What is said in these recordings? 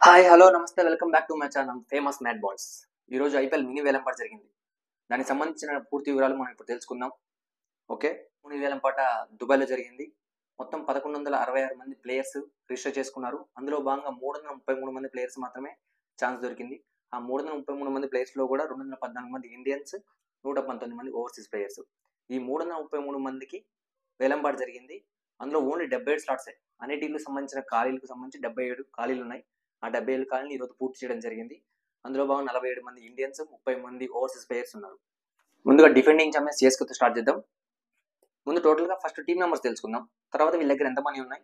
Hi hello namaste welcome back to my channel famous mat balls. ఈరోజు IPL mini వేలంపాట జరిగింది. దానికి సంబంధించిన పూర్తి వివరాలు మనం ఇప్పుడు తెలుసుకుందాం. ఓకే, మినీ వేలంపాట దుబాయ్లో జరిగింది. మొత్తం 1166 మంది ప్లేయర్స్ రిజిస్టర్ చేసుకున్నారు. అందులో భాగంగా 333 మంది ప్లేయర్స్ మాత్రమే ఛాన్స్ దొరికింది. ఆ 333 మంది ప్లేయర్స్లో కూడా 214 మంది ఇండియన్స్, 119 మంది ఓవర్సీస్ ప్లేయర్స్. ఈ 333 మందికి వేలంపాట జరిగింది. అందులో ఓన్లీ 77 స్లాట్సే. అన్ని టీంలకు సంబంధించిన ఖాళీలకు సంబంధించి 77 ఖాళీలు ఉన్నాయి. ఆ 77 ఖాళీని ఈరోజు పూర్తి చేయడం జరిగింది. అందులో భాగంగా 47 మంది ఇండియన్స్, 30 మంది ఓవర్సీస్ ప్లేయర్స్ ఉన్నారు. ముందుగా డిఫెండింగ్ ఛాంపియన్స్ సిఎస్కేతో స్టార్ట్ చేద్దాం. ముందు టోటల్గా ఫస్ట్ టీం నెంబర్స్ తెలుసుకుందాం. తర్వాత వీళ్ళ దగ్గర ఎంత మనీ ఉన్నాయి,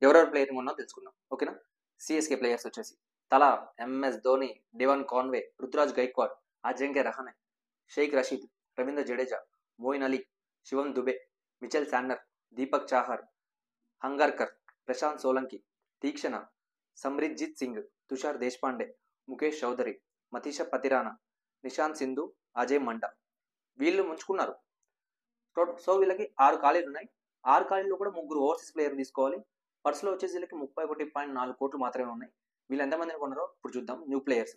ఎవరెవరు ప్లేయర్ ఉన్నారో తెలుసుకుందాం. ఓకేనా. సిఎస్కే ప్లేయర్స్ వచ్చేసి Thala MS Dhoni, Devon Conway, Ruturaj Gaikwad, Ajinkya Rahane, Shaik Rasheed, Ravindra Jadeja, Moeen Ali, Shivam Dube, Mitchell Santner, Deepak Chahar, Hangargekar, Prashant Solanki, Theekshana, Simarjeet Singh, Tushar Deshpande, Mukesh Choudhary, Matheesha Pathirana, Nishant Sindhu, Ajay Mandal. వీళ్ళు ముంచుకున్నారు. సో వీళ్ళకి 6 ఖాళీలు ఉన్నాయి. 6 ఖాళీలో కూడా 3 ఓవర్సీస్ ప్లేయర్ తీసుకోవాలి. పర్సులో వచ్చేసి వీళ్ళకి 31.4 కోట్లు మాత్రమే ఉన్నాయి. వీళ్ళు ఎంతమందిని కొన్నారో ఇప్పుడు చూద్దాం. న్యూ ప్లేయర్స్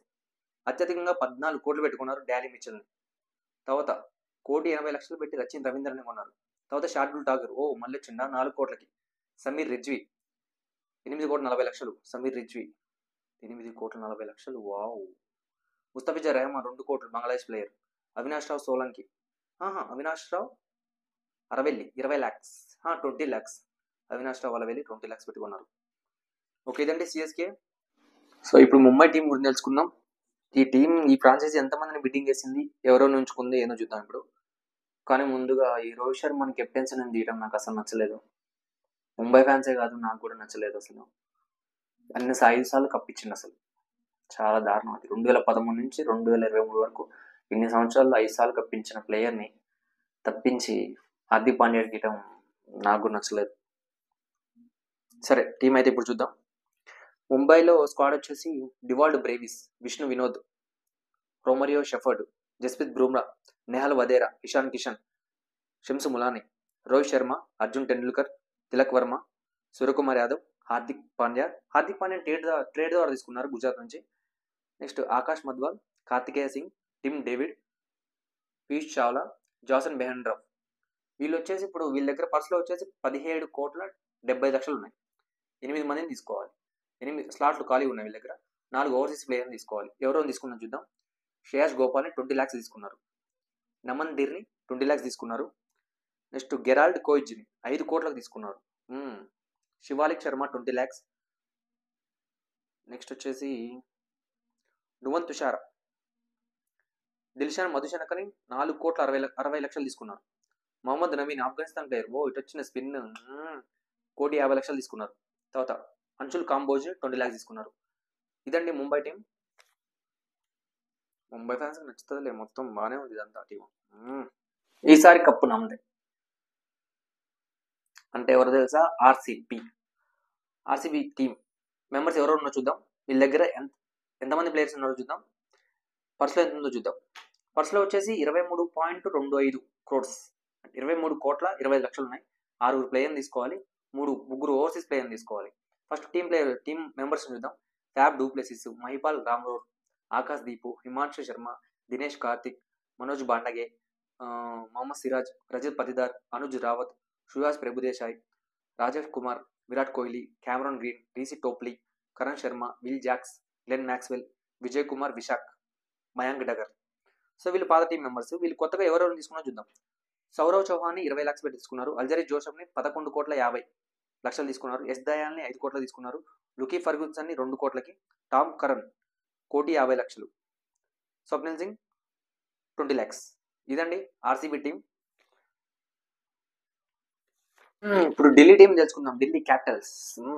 అత్యధికంగా 14 కోట్లు పెట్టుకున్నారు డాలీ మిచెల్ని. తర్వాత 1,80,00,000 పెట్టి రచిన్ రవీంద్రని కొన్నారు. తర్వాత షార్దుల్ ఠాకూర్ మళ్ళీ వచ్చిందా 4 కోట్లకి. సమీర్ రిజ్వీ 8,40,00,000. సమీర్ రిజ్వీ 8,40,00,000. వావ్. ముస్తఫిజర్ రెహమాన్ 2 కోట్లు బంగ్లాదేశ్ ప్లేయర్. అవినాష్ రావు సోలంకి, అవినాష్ రావు అరవెల్లి 20 lakhs, 20 lakhs. అవినాష్ రావు అరవెల్లి 20 lakhs పెట్టుకున్నారు. ఓకే, ఇదండి సిఎస్కే. సో ఇప్పుడు ముంబై టీం గురించి తెలుసుకుందాం. ఈ ఫ్రాంచైజీ ఎంతమందిని బిడ్డింగ్ చేసింది, ఎవరో ఉంచుకుంది, ఏదో చూద్దాం ఇప్పుడు. కానీ ముందుగా ఈ రోహిత్ శర్మని కెప్టెన్సీ నేను తీయడం నాకు అసలు నచ్చలేదు. ముంబై ఫ్యాన్సే కాదు, నాకు కూడా నచ్చలేదు అసలు. అన్ని 5 సార్లు కప్పించింది. అసలు చాలా దారుణం. అది 2013 నుంచి 2023 వరకు ఇన్ని సంవత్సరాల్లో 5 సార్లు కప్పించిన ప్లేయర్ని తప్పించి హార్దిక్ పాండ్యా గీయటం నాకు నచ్చలేదు. సరే, టీం అయితే ఇప్పుడు చూద్దాం. ముంబైలో స్క్వాడ్ వచ్చేసి Dewald Brevis, Vishnu Vinod, Romario Shepherd, Jasprit Bumrah, Nehal Wadhera, Ishan Kishan, Shams Mulani, Rohit Sharma, Arjun Tendulkar, Tilak Varma, Suryakumar Yadav, Hardik Pandya trade ద్వారా తీసుకున్నారు గుజరాత్ నుంచి. Next Akash Madhwal, Kartikeya Singh, Tim David, Piyush Chawla, Jason Behrendorff. వీళ్ళు వచ్చేసి ఇప్పుడు వీళ్ళ దగ్గర పర్సులో వచ్చేసి 17,70,00,000 ఉన్నాయి. 8 మందిని తీసుకోవాలి. 8 స్లాట్లు ఖాళీ ఉన్నాయి వీళ్ళ దగ్గర. 4 ఓవర్సీస్ ప్లేయర్ని తీసుకోవాలి. ఎవరో తీసుకున్నాం చూద్దాం. శ్రేయాస్ గోపాల్ని 20 lakhs తీసుకున్నారు. నమన్ దిర్ని 20 lakhs తీసుకున్నారు. నెక్స్ట్ గెరాల్డ్ కోయిజ్ని 5 కోట్లకు తీసుకున్నారు. శివాలిక్ శర్మ 20 lakhs. నెక్స్ట్ వచ్చేసి నువన్ తుషార్, దిల్షాన్ మధుశనకని 4,60,00,000 తీసుకున్నారు. మొహమ్మద్ నవీన్ ఆఫ్ఘనిస్తాన్ ప్లేయర్, ఇటు వచ్చిన స్పిన్ 1,50,00,000 తీసుకున్నారు. తర్వాత అంశుల్ కాంబోజ్ 20 lakhs తీసుకున్నారు. ఇదండి ముంబై టీం. ముంబై ఫ్యాన్స్ నచ్చుతుందిలే, మొత్తం బాగానే ఉంది ఇదంతా టీం. ఈసారి కప్పు నమ్మదే. అంటే ఎవరు తెలుసా? ఆర్సీబీ టీం మెంబర్స్ ఎవరో ఉన్నో చూద్దాం. వీళ్ళ దగ్గర ఎంతమంది ప్లేయర్స్ ఉన్నారో చూద్దాం. పర్సులో ఎంత ఉందో చూద్దాం. పర్సులో వచ్చేసి 23.25 crores, 23,20,00,000 ఉన్నాయి. 6 ప్లేయర్ని తీసుకోవాలి. 3 ఓవర్సీస్ ప్లేయర్ని తీసుకోవాలి. ఫస్ట్ టీం మెంబర్స్ చూద్దాం. Faf du Plessis, Mahipal Lomror, Akash Deep, Himanshu Sharma, Dinesh Karthik, Manoj Bhandage, Mohammed Siraj, Rajat Patidar, Anuj Rawat, Suyash Prabhudessai, Rajesh Kumar, Virat Kohli, Cameron Green, Reece Topley, Karn Sharma, Will Jacks, Glenn Maxwell, Vijay Kumar Vyshak, Mayank Dagar. So వీళ్ళు పాత టీం మెంబర్స్. వీళ్ళు కొత్తగా ఎవరెవరు తీసుకున్నా చూద్దాం. సౌరవ్ చౌహాన్ని 20 lakhs పెట్టి తీసుకున్నారు. అల్జరీ జోసెఫ్ని 11,50,00,000 తీసుకున్నారు. ఎస్ దయాల్ని 5 కోట్ల తీసుకున్నారు. లుకీ ఫర్గూసన్ని 2 కోట్లకి, Tom Curran 1,50,00,000, Swapnil Singh 20 lakhs. ఇదండి ఆర్సీబీ టీం. ఇప్పుడు ఢిల్లీ టీం తెలుసుకుందాం. ఢిల్లీ క్యాపిటల్స్.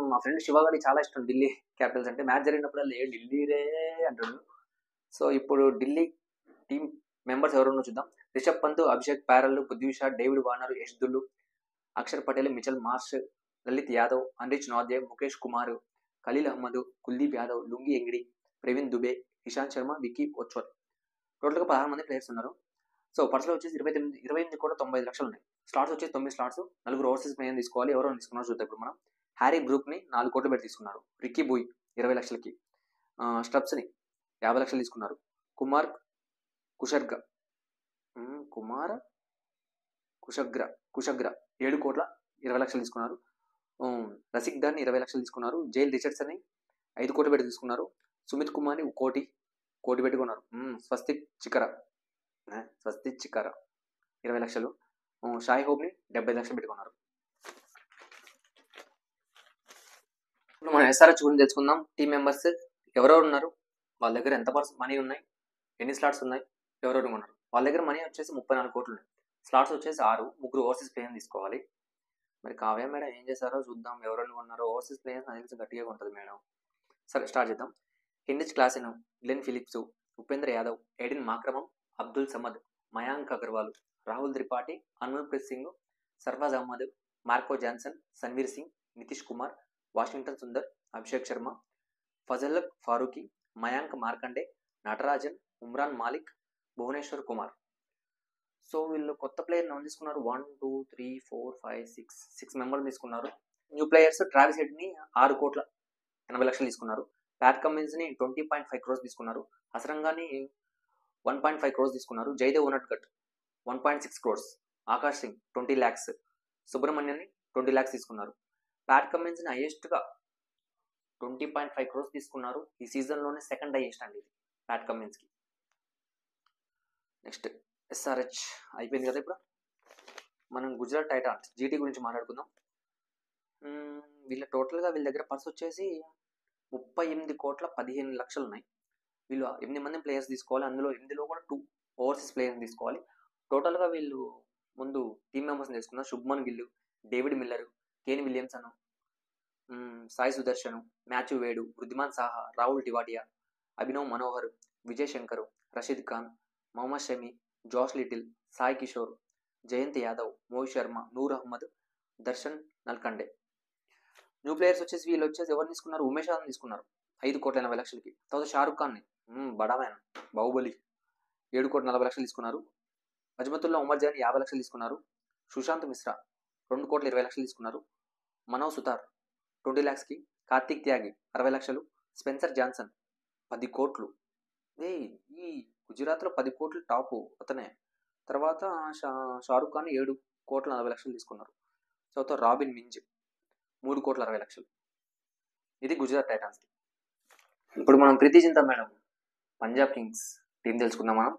మా ఫ్రెండ్ శివగారి చాలా ఇష్టం ఢిల్లీ క్యాపిటల్స్ అంటే. మ్యాచ్ జరిగినప్పుడల్లా ఢిల్లీ రే అంటాడు. సో ఇప్పుడు ఢిల్లీ టీం మెంబర్స్ ఎవరున్నో చూద్దాం. Rishabh Pant, Abishek Porel, Prithvi Shaw, David Warner, Yash Dhull, Axar Patel, Mitchell Marsh, Lalit Yadav, Anrich Nortje, Mukesh Kumar, Khaleel Ahmed, Kuldeep Yadav, Lungi Ngidi, Praveen Dubey, Ishant Sharma, Vicky ఓచ్వర్. టోటల్గా 16 మంది ప్లేయర్స్ ఉన్నారు. సో పర్సులో వచ్చేసి 28,90,00,000 ఉన్నాయి. స్లాట్స్ వచ్చేసి 9 స్లాట్స్. 4 ఓవర్సీస్ ప్లేయర్ తీసుకోవాలి. ఎవరో తీసుకున్నారు చూద్దాం ఇప్పుడు మనం. హ్యారీ బ్రూక్ని 4 కోట్లు పెట్టి తీసుకున్నారు. రిక్కీ బూయ్ 20 లక్షలకి. స్టబ్స్ని 50 లక్షలు తీసుకున్నారు. కుమార్ కుషర్గ కుమార్ కుషగ్ర కుషగ్ర 7,20,00,000 తీసుకున్నారు. రసిక్ దాన్ని 20 లక్షలు తీసుకున్నారు. జైల్ రిచర్డ్సన్ని 5 కోట్లు పెట్టి తీసుకున్నారు. సుమిత్ కుమార్ని 1 కోటి పెట్టుకున్నారు. స్వస్తిక్ చికర 20 లక్షలు. షాయి హోప్ని 70 లక్షలు పెట్టుకున్నారు. ఇప్పుడు మనం ఎస్ఆర్హెచ్ గురించి తెలుసుకుందాం. టీమ్ మెంబర్స్ ఎవరెవరు ఉన్నారు, వాళ్ళ దగ్గర ఎంత మనీ ఉన్నాయి, ఎన్ని స్లాట్స్ ఉన్నాయి, ఎవరెవరు ఉన్నారు. వాళ్ళ దగ్గర మనీ వచ్చేసి 34 కోట్లు ఉన్నాయి. స్లాట్స్ వచ్చేసి 6, 3 ఓవర్సీస్ ప్లేయర్ని తీసుకోవాలి. మరి కావ్య మేడం ఏం చేశారో చూద్దాం. ఎవరెవరు ఉన్నారో ఓవర్సీస్ ప్లేయర్స్ నాకు తెలిసి గట్టిగా ఉంటుంది మేడం. సరే స్టార్ట్ చేద్దాం. Heinrich Klaasen, Glenn Phillips, Upendra Yadav, Aiden Markram, Abdul Samad, Mayank Agarwal, Rahul Tripathi, Harmanpreet Singh, Sarfaraz Ahmed, Marco Jansen, Sanvir Singh, Nitish Kumar, Washington Sundar, Abhishek Sharma, Fazal Farooqi, Mayank Markande, Natarajan, Umran Malik, Bhuvneshwar Kumar. So వీళ్ళు కొత్త ప్లేయర్ని తీసుకున్నారు. 1, 2, 3, 4, 5, 6 మెంబర్లు తీసుకున్నారు. న్యూ ప్లేయర్స్ ట్రావిస్ హెడ్ని 6,80,00,000 తీసుకున్నారు. ప్యాట్ కమిన్స్ని 20.5 crores తీసుకున్నారు. హసరంగాని 1.5 crores తీసుకున్నారు. జైదేవ్ ఉనడ్గట్ 1.6 crores, ఆకాష్ సింగ్ 20 lakhs, సుబ్రహ్మణ్యాన్ని 20 lakhs తీసుకున్నారు. ప్యాట్ కమిన్స్ని హైయెస్ట్గా 20.5 crores తీసుకున్నారు. ఈ సీజన్లోనే సెకండ్ హైయెస్ట్ అండి ఇది ప్యాట్ కమిన్స్కి. నెక్స్ట్ ఎస్ఆర్హెచ్ అయిపోయింది కదా. ఇప్పుడు మనం గుజరాత్ టైటాన్స్ జీటీ గురించి మాట్లాడుకుందాం. వీళ్ళ టోటల్గా వీళ్ళ దగ్గర పర్స్ వచ్చేసి 38,15,00,000 ఉన్నాయి. వీళ్ళు 8 మంది ప్లేయర్స్ తీసుకోవాలి. అందులో 8లో కూడా 2 ఓవర్సీస్ ప్లేయర్స్ తీసుకోవాలి. టోటల్గా వీళ్ళు ముందు టీమ్ మెంబర్స్ని తీసుకున్నారు. Shubman Gill, David Miller, Kane Williamson, Sai Sudharsan, Matthew Wade, Wriddhiman Saha, Rahul Tewatia, Abhinav Manohar, Vijay Shankar, Rashid Khan, Mohammed Shami, Josh Little, Sai Kishore, Jayant Yadav, Mohit Sharma, Noor Ahmad, Darshan Nalkande. New players వచ్చేసి వీళ్ళు వచ్చేసి ఎవరు తీసుకున్నారు, ఉమేష్ యాదవ్ తీసుకున్నారు 5,80,00,000కి. తర్వాత షారుఖ్ ఖాన్ని బడామైన బాహుబలి 7,40,00,000 తీసుకున్నారు. అజ్మతుల్లా ఉమర్ జాన్ 50 లక్షలు తీసుకున్నారు. సుశాంత్ మిశ్రా 2,20,00,000 తీసుకున్నారు. మనవ్ సుతార్ 20 lakhsకి. కార్తిక్ త్యాగి 60 లక్షలు. స్పెన్సర్ జాన్సన్ 10 కోట్లు. ఈ గుజరాత్లో 10 కోట్లు టాపు అతనే. తర్వాత షారుఖ్ ఖాన్ 7,40,00,000 తీసుకున్నారు. తర్వాత రాబిన్ మింజ్ 3,60,00,000. ఇది గుజరాత్ టైటాన్స్కి. ఇప్పుడు మనం Preity Zinta madam Punjab Kings team తెలుసుకుందాం మనం.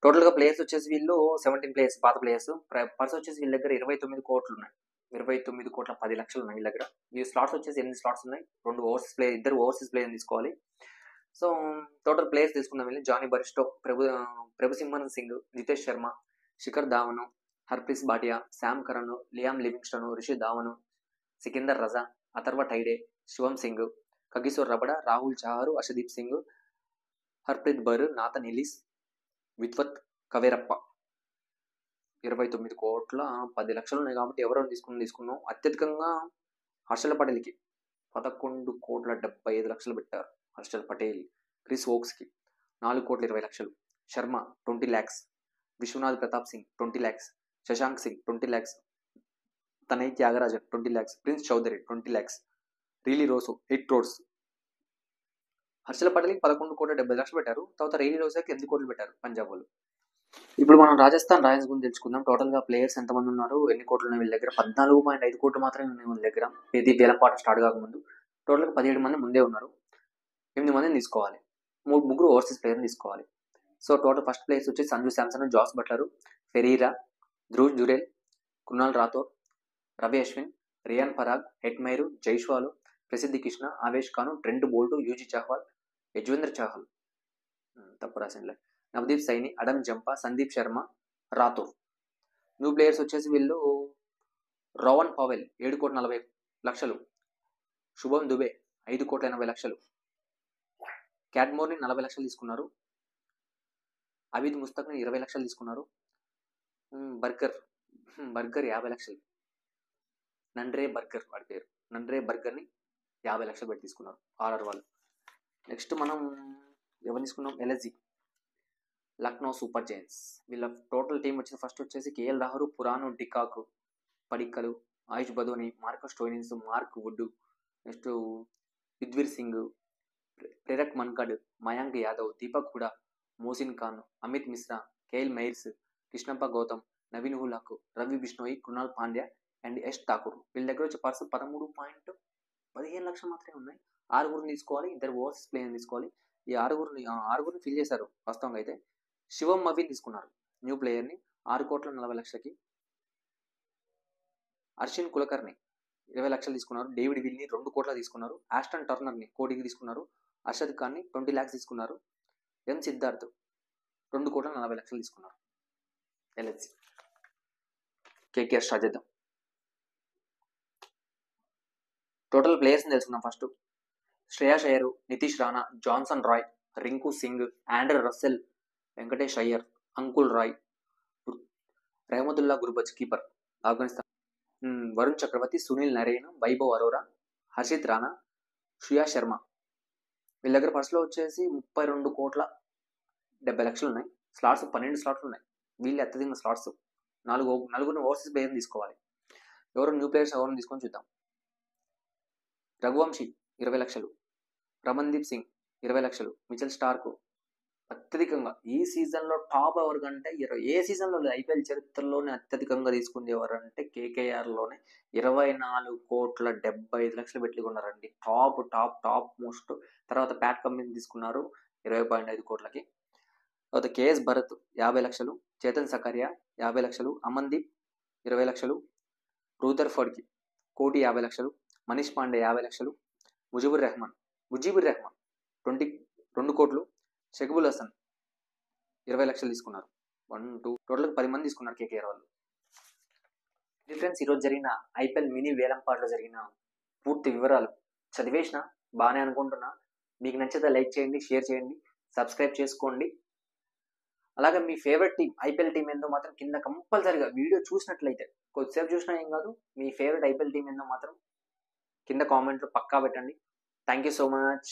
టోటల్గా ప్లేయర్స్ వచ్చేసి వీళ్ళు 17 ప్లేయర్స్, పాత ప్లేయర్స్. పర్స్ వచ్చేసి వీళ్ళ దగ్గర 29 కోట్లు ఉన్నాయి. 29,10,00,000 ఉన్నాయి వీళ్ళ దగ్గర. ఈ స్లాట్స్ వచ్చేసి 8 స్లాట్స్ ఉన్నాయి. 2 ఓవర్సీస్ ప్లేయర్, 2 ఓవర్సీస్ ప్లేయర్ తీసుకోవాలి. సో టోటల్ ప్లేయర్స్ తీసుకుందాం వీళ్ళు. Jonny Bairstow, Prabhsimran Singh, Jitesh Sharma, Shikhar Dhawan, Harpreet Bhatia, Sam Curran, Liam Livingstone, Rishi Dhawan, Sikandar Raza, Atharva Taide, Shivam Singh, Kagiso Rabada, Rahul Chahar, Arshdeep Singh, Harpreet Brar, Nathan Ellis, విత్వత్ కవేరప్ప. 29,10,00,000 ఉన్నాయి కాబట్టి ఎవరెవరు తీసుకున్నాం. అత్యధికంగా హర్షల్ పటేల్కి 11,75,00,000 పెట్టారు. హర్షల్ పటేల్. క్రిస్ వోక్స్కి 4,20,00,000. Sharma 20 lakhs. Vishwanath Pratap Singh 20 lakhs. Shashank Singh 20 lakhs. Tanay Thyagarajan 20 lakhs. Prince Choudhary 20 lakhs. Rilee Rossouw 8 crores. Harshal పటేల్కి 11,70,00,000 పెట్టారు. తర్వాత రీలీ రోసోకి 8 కోట్లు పెట్టారు పంజాబ్ వాళ్ళు. ఇప్పుడు మనం రాజస్థాన్ రాయల్స్ గురించి తెలుసుకుందాం. టోటల్గా ప్లేయర్స్ ఎంతమంది ఉన్నారు, ఎన్ని కోట్లు ఉన్నాయి వీళ్ళ దగ్గర. 14.5 కోట్లు మాత్రమే ఉన్నాయి వీళ్ళ దగ్గర. ఇది వేలంపాట స్టార్ట్ కాకముందు. టోటల్గా 17 మంది ముందే ఉన్నారు. 8 మందిని తీసుకోవాలి. 3 ఓవర్సీస్ ప్లేయర్ని తీసుకోవాలి. సో టోటల్ ఫస్ట్ ప్లేయర్స్ వచ్చి Sanju Samson, Jos Buttler, Ferreira, Dhruv Jurel, Kunal Rathore, Ravi Ashwin, Riyan Parag, Hetmyer, Jaiswal, Prasidh Krishna, Avesh Khan, Trent Boult, Yuzi Chahal, Yuzvendra Chahal, తప్పు రాసిండ్లే, Navdeep Saini, Adam Zampa, Sandeep Sharma, Rathore. New players వచ్చేసి వీళ్ళు రోవన్ పవెల్ 7,40,00,000, శుభం దుబే 5,80,00,000, క్యాట్మోర్ని 40 లక్షలు తీసుకున్నారు. అబీద్ ముస్తక్ని 20 లక్షలు తీసుకున్నారు. బర్గర్ 50 లక్షలు. నండ్రే బర్గర్ వాడి పేరు. నండ్రే బర్గర్ని 50 లక్షలు పెట్టి తీసుకున్నారు ఆర్ఆర్ వాళ్ళు. నెక్స్ట్ మనం ఎవరు తీసుకున్నాం, ఎల్ఎస్జీ లక్నో సూపర్ జైంట్స్. వీళ్ళ టోటల్ టీం వచ్చింది. ఫస్ట్ వచ్చేసి KL Rahul, Pooran de Kock, Padikkal, Ayush Badoni, Marcus Stoinis, Mark Wood, next Yudhvir Singh, Prerak Mankad, Mayank Yadav, Deepak Hooda, Mohsin Khan, Amit Mishra, Kyle Mayers, Krishnappa Gowtham, Naveen ul Haq, Ravi Bishnoi, Krunal Pandya and Yash Thakur. వీళ్ళ దగ్గర వచ్చే పర్సు 13.15 లక్షలు మాత్రమే ఉన్నాయి. ఆరుగురిని తీసుకోవాలి, ఇద్దరు ఓవర్సీస్ ప్లేయర్ని తీసుకోవాలి. ఈ ఆరుగురిని ఫిల్ చేశారు వాస్తవంగా అయితే. శివం మవిన్ తీసుకున్నారు న్యూ ప్లేయర్ని 6,40,00,000కి. అర్షిన్ కులకర్ని 20 లక్షలు తీసుకున్నారు. డేవిడ్ విల్ని 2 కోట్ల తీసుకున్నారు. ఆస్టన్ టర్నర్ని 1 కోటికి తీసుకున్నారు. అర్షద్ ఖాన్ని 20 lakhs తీసుకున్నారు. ఎం సిద్ధార్థ్ 2,40,00,000 తీసుకున్నారు. ఎల్ఎస్సి కేకేఆర్ స్టార్ట్ చేద్దాం. టోటల్ ప్లేయర్స్ని తెలుసుకుందాం. First Shreyas Iyer, Nitish Rana, Jason Roy, Rinku Singh, Andre Russell, Venkatesh Iyer, Anukul Roy, Rahmanullah Gurbaz keeper Afghanistan, Varun Chakravarthy, Sunil Narine, Vaibhav Arora, Harshit Rana, Shriya Sharma. వీళ్ళ దగ్గర ఫస్ట్లో వచ్చేసి 32,70,00,000 ఉన్నాయి. స్లాట్స్ 12 స్లాట్లు ఉన్నాయి. వీళ్ళు అత్యధిక స్లాట్స్. నలుగురిని ఓవర్సీస్ ప్లేయర్ని తీసుకోవాలి. ఎవరు న్యూ ప్లేయర్స్ ఎవరిని తీసుకొని చూద్దాం. రఘువంశీ 20 లక్షలు, రమన్దీప్ సింగ్ 20 లక్షలు, మిచెల్ స్టార్క్ అత్యధికంగా ఈ సీజన్లో టాప్ ఎవరు కంటే ఏ సీజన్లో ఐపీఎల్ చరిత్రలోనే అత్యధికంగా తీసుకుంది ఎవరంటే కేకేఆర్లోనే 24,75,00,000 పెట్టి కొన్నారండి. Top most. తర్వాత ప్యాట్ కమిన్స్ తీసుకున్నారు 20.5 కోట్లకి. తర్వాత కేఎస్ భరత్ 50 లక్షలు, చేతన్ సకరియా 50 లక్షలు, అమన్దీప్ 20 లక్షలు, రూదర్ఫర్డ్కి 1,50 లక్షలు, మనీష్ పాండే 50 లక్షలు, ముజీబుర్ రెహమాన్ 2 కోట్లు, షకిబుల్ హసన్ 20 లక్షలు తీసుకున్నారు. 1, 2 టోటల్గా 10 మంది తీసుకున్నారు కేకేఆర్ వాళ్ళు. ఫ్రెండ్స్, ఈరోజు జరిగిన ఐపీఎల్ మినీ వేలంపాట్లో జరిగిన పూర్తి వివరాలు చదివేసిన బాగానే అనుకుంటున్నా. మీకు నచ్చితే లైక్ చేయండి, షేర్ చేయండి, సబ్స్క్రైబ్ చేసుకోండి. అలాగే మీ ఫేవరెట్ టీం ఐపీఎల్ టీం ఏందో మాత్రం కింద కంపల్సరీగా వీడియో చూసినట్లయితే కొద్దిసేపు చూసినా ఏం కాదు, మీ ఫేవరెట్ ఐపీఎల్ టీం ఏందో మాత్రం కింద కామెంట్లో పక్కా పెట్టండి. Thank you so much.